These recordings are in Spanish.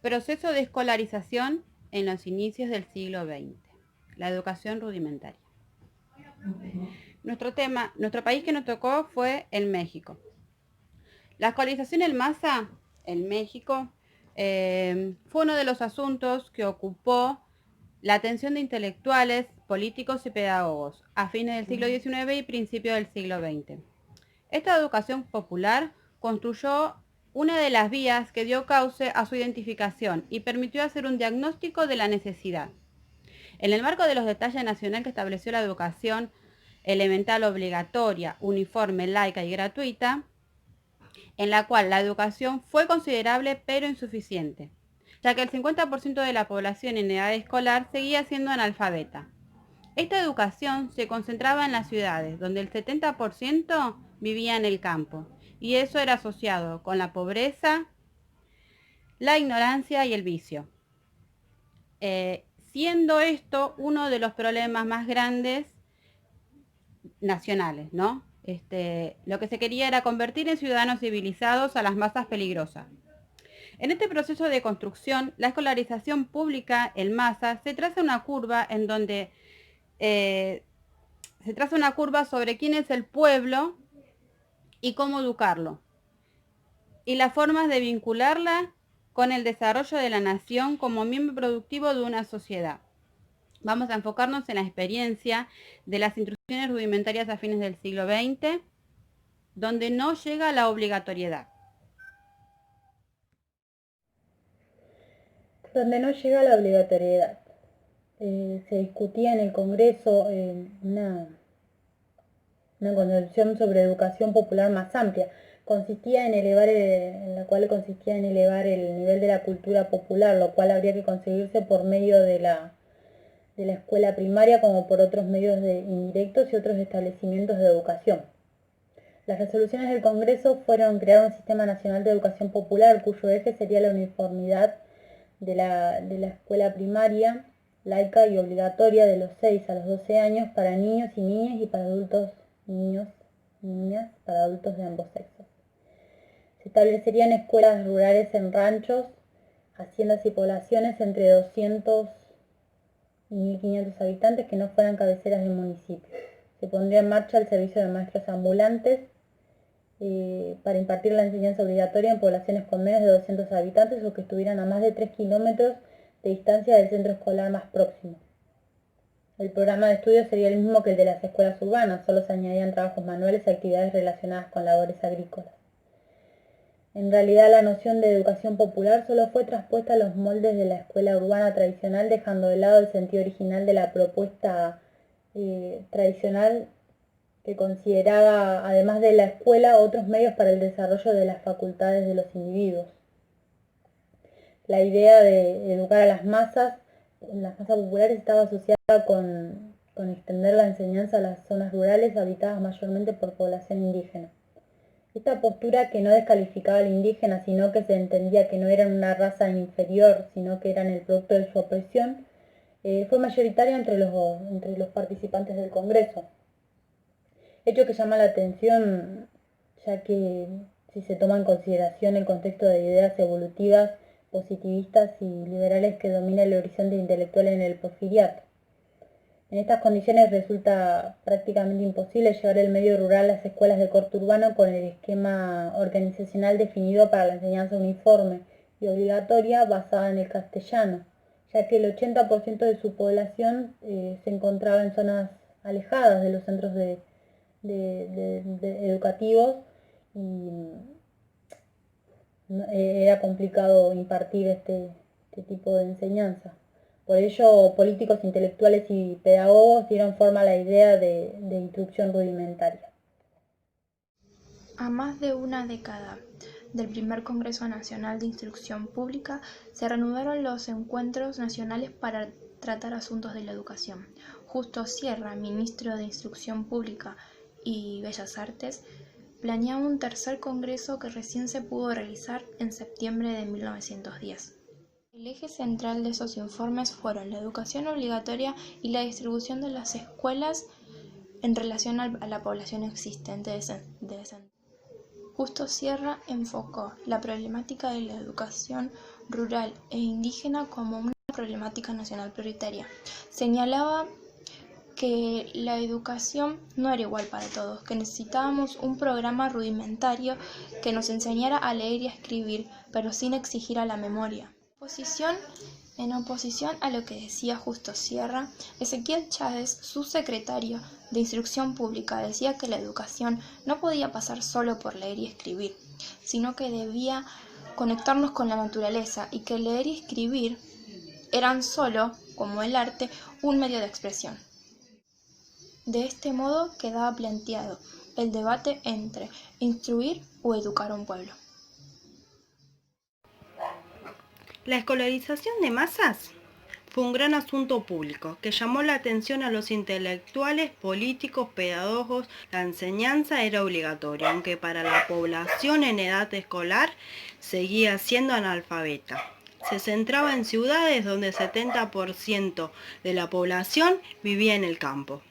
Proceso de escolarización en los inicios del siglo XX. La educación rudimentaria. Nuestro país que nos tocó fue el México. La escolarización en masa en México fue uno de los asuntos que ocupó la atención de intelectuales, políticos y pedagogos a fines del siglo XIX y principios del siglo XX. Esta educación popular construyó una de las vías que dio cauce a su identificación y permitió hacer un diagnóstico de la necesidad. En el marco de los detalles nacional que estableció la educación elemental obligatoria, uniforme, laica y gratuita, en la cual la educación fue considerable pero insuficiente, ya que el 50% de la población en edad escolar seguía siendo analfabeta. Esta educación se concentraba en las ciudades, donde el 70% vivía en el campo, y eso era asociado con la pobreza, la ignorancia y el vicio. Siendo esto uno de los problemas más grandes nacionales, ¿no? Lo que se quería era convertir en ciudadanos civilizados a las masas peligrosas. En este proceso de construcción, la escolarización pública en masa se traza una curva en donde se traza una curva sobre quién es el pueblo y cómo educarlo, y las formas de vincularla con el desarrollo de la nación como miembro productivo de una sociedad. Vamos a enfocarnos en la experiencia de las instrucciones rudimentarias a fines del siglo XX, donde no llega la obligatoriedad. Donde no llega la obligatoriedad. Se discutía en el Congreso una concepción sobre educación popular más amplia. En la cual consistía en elevar el nivel de la cultura popular, lo cual habría que conseguirse por medio de la escuela primaria como por otros medios indirectos y otros establecimientos de educación. Las resoluciones del Congreso fueron crear un sistema nacional de educación popular cuyo eje sería la uniformidad de la escuela primaria, laica y obligatoria de los 6 a los 12 años para niños y niñas y para adultos, niños y niñas, para adultos de ambos sexos. Se establecerían escuelas rurales en ranchos, haciendas y poblaciones entre 200 y 1.500 habitantes que no fueran cabeceras de municipios. Se pondría en marcha el servicio de maestros ambulantes para impartir la enseñanza obligatoria en poblaciones con menos de 200 habitantes o que estuvieran a más de 3 kilómetros de distancia del centro escolar más próximo. El programa de estudio sería el mismo que el de las escuelas urbanas, solo se añadían trabajos manuales y actividades relacionadas con labores agrícolas. En realidad, la noción de educación popular solo fue traspuesta a los moldes de la escuela urbana tradicional, dejando de lado el sentido original de la propuesta tradicional, que consideraba, además de la escuela, otros medios para el desarrollo de las facultades de los individuos. La idea de educar a las masas populares, estaba asociada con extender la enseñanza a las zonas rurales habitadas mayormente por población indígena. Esta postura, que no descalificaba al indígena, sino que se entendía que no eran una raza inferior, sino que eran el producto de su opresión, fue mayoritaria entre los participantes del Congreso. Hecho que llama la atención, ya que si se toma en consideración el contexto de ideas evolutivas, positivistas y liberales que domina el horizonte intelectual en el porfiriato. En estas condiciones resulta prácticamente imposible llevar el medio rural a las escuelas de corte urbano con el esquema organizacional definido para la enseñanza uniforme y obligatoria basada en el castellano, ya que el 80% de su población se encontraba en zonas alejadas de los centros educativos y era complicado impartir este tipo de enseñanza. Por ello, políticos, intelectuales y pedagogos dieron forma a la idea de instrucción rudimentaria. A más de una década del primer Congreso Nacional de Instrucción Pública, se reanudaron los encuentros nacionales para tratar asuntos de la educación. Justo Sierra, ministro de Instrucción Pública y Bellas Artes, planeaba un tercer congreso que recién se pudo realizar en septiembre de 1910. El eje central de esos informes fueron la educación obligatoria y la distribución de las escuelas en relación a la población existente de ese entonces. Justo Sierra enfocó la problemática de la educación rural e indígena como una problemática nacional prioritaria. Señalaba que la educación no era igual para todos, que necesitábamos un programa rudimentario que nos enseñara a leer y a escribir, pero sin exigir a la memoria. En oposición a lo que decía Justo Sierra, Ezequiel Chávez, su secretario de Instrucción Pública, decía que la educación no podía pasar solo por leer y escribir, sino que debía conectarnos con la naturaleza y que leer y escribir eran solo, como el arte, un medio de expresión. De este modo quedaba planteado el debate entre instruir o educar a un pueblo. La escolarización de masas fue un gran asunto público que llamó la atención a los intelectuales, políticos, pedagogos. La enseñanza era obligatoria, aunque para la población en edad escolar seguía siendo analfabeta. Se centraba en ciudades donde el 70% de la población vivía en el campo.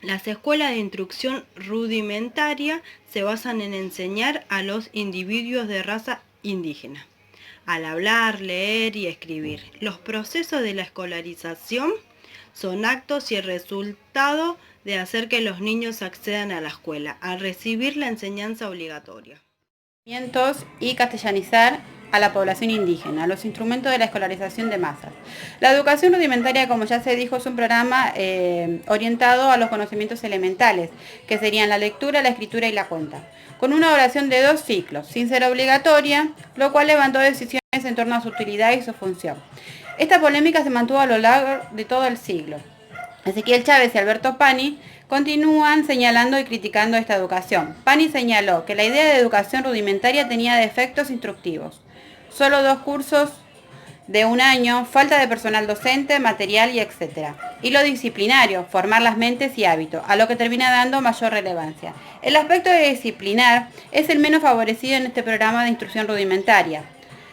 Las escuelas de instrucción rudimentaria se basan en enseñar a los individuos de raza indígena al hablar, leer y escribir. Los procesos de la escolarización son actos y el resultado de hacer que los niños accedan a la escuela, al recibir la enseñanza obligatoria. Y castellanizar a la población indígena, los instrumentos de la escolarización de masas. La educación rudimentaria, como ya se dijo, es un programa orientado a los conocimientos elementales, que serían la lectura, la escritura y la cuenta, con una duración de 2 ciclos, sin ser obligatoria, lo cual levantó decisiones en torno a su utilidad y su función. Esta polémica se mantuvo a lo largo de todo el siglo. Ezequiel Chávez y Alberto Pani continúan señalando y criticando esta educación. Pani señaló que la idea de educación rudimentaria tenía defectos instructivos. Solo 2 cursos de 1 año, falta de personal docente, material y etc. Y lo disciplinario, formar las mentes y hábitos, a lo que termina dando mayor relevancia. El aspecto de disciplinar es el menos favorecido en este programa de instrucción rudimentaria,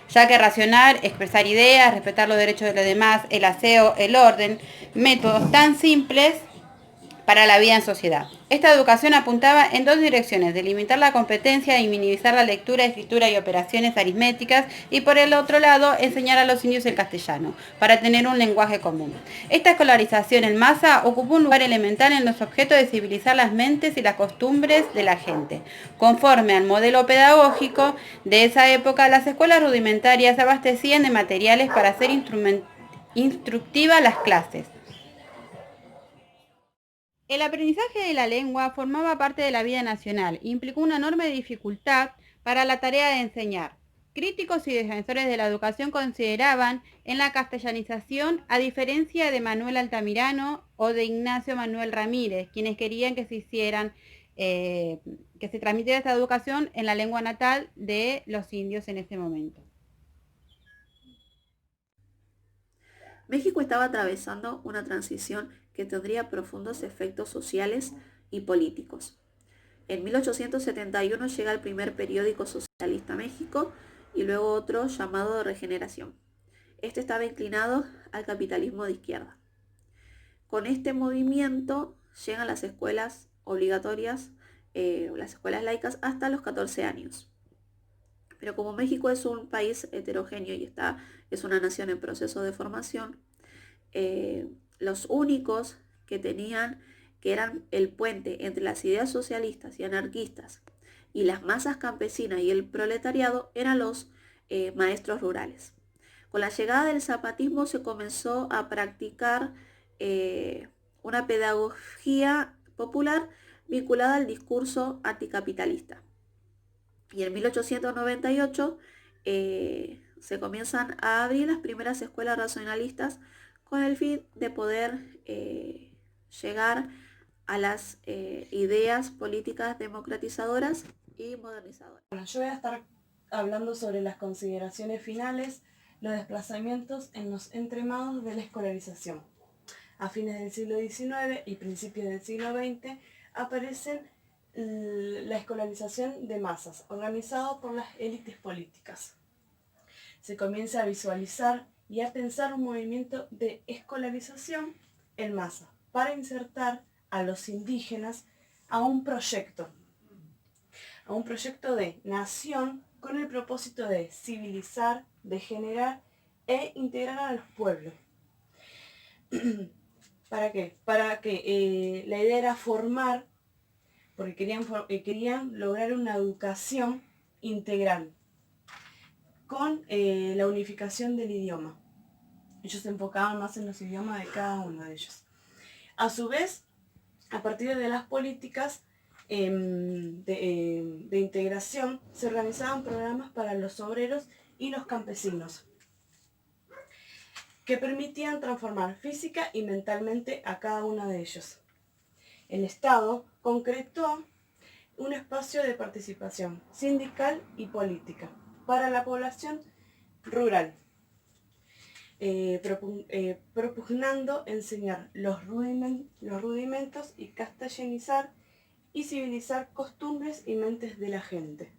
ya que racionar, expresar ideas, respetar los derechos de los demás, el aseo, el orden, métodos tan simples para la vida en sociedad. Esta educación apuntaba en 2 direcciones: delimitar la competencia y minimizar la lectura, escritura y operaciones aritméticas, y por el otro lado, enseñar a los indios el castellano, para tener un lenguaje común. Esta escolarización en masa ocupó un lugar elemental en los objetos de civilizar las mentes y las costumbres de la gente. Conforme al modelo pedagógico de esa época, las escuelas rudimentarias se abastecían de materiales para hacer instructivas las clases. El aprendizaje de la lengua formaba parte de la vida nacional e implicó una enorme dificultad para la tarea de enseñar. Críticos y defensores de la educación consideraban en la castellanización, a diferencia de Manuel Altamirano o de Ignacio Manuel Ramírez, quienes querían que se transmitiera esta educación en la lengua natal de los indios en ese momento. México estaba atravesando una transición que tendría profundos efectos sociales y políticos. En 1871 llega el primer periódico socialista México y luego otro llamado Regeneración. Este estaba inclinado al capitalismo de izquierda. Con este movimiento llegan las escuelas obligatorias, las escuelas laicas, hasta los 14 años. Pero como México es un país heterogéneo y es una nación en proceso de formación, los únicos que eran el puente entre las ideas socialistas y anarquistas y las masas campesinas y el proletariado eran los maestros rurales. Con la llegada del zapatismo se comenzó a practicar una pedagogía popular vinculada al discurso anticapitalista. Y en 1898 se comienzan a abrir las primeras escuelas racionalistas con el fin de poder llegar a las ideas políticas democratizadoras y modernizadoras. Bueno, yo voy a estar hablando sobre las consideraciones finales, los desplazamientos en los entremados de la escolarización. A fines del siglo XIX y principios del siglo XX aparecen la escolarización de masas, organizado por las élites políticas. Se comienza a visualizar y a pensar un movimiento de escolarización en masa para insertar a los indígenas a un proyecto a un proyecto de nación con el propósito de civilizar, de generar e integrar a los pueblos. ¿Para qué? Para que la idea era formar, porque querían lograr una educación integral con la unificación del idioma. Ellos se enfocaban más en los idiomas de cada uno de ellos. A su vez, a partir de las políticas de integración, se organizaban programas para los obreros y los campesinos, que permitían transformar física y mentalmente a cada uno de ellos. El Estado concretó un espacio de participación sindical y política para la población rural, propugnando enseñar los rudimentos y castellanizar y civilizar costumbres y mentes de la gente.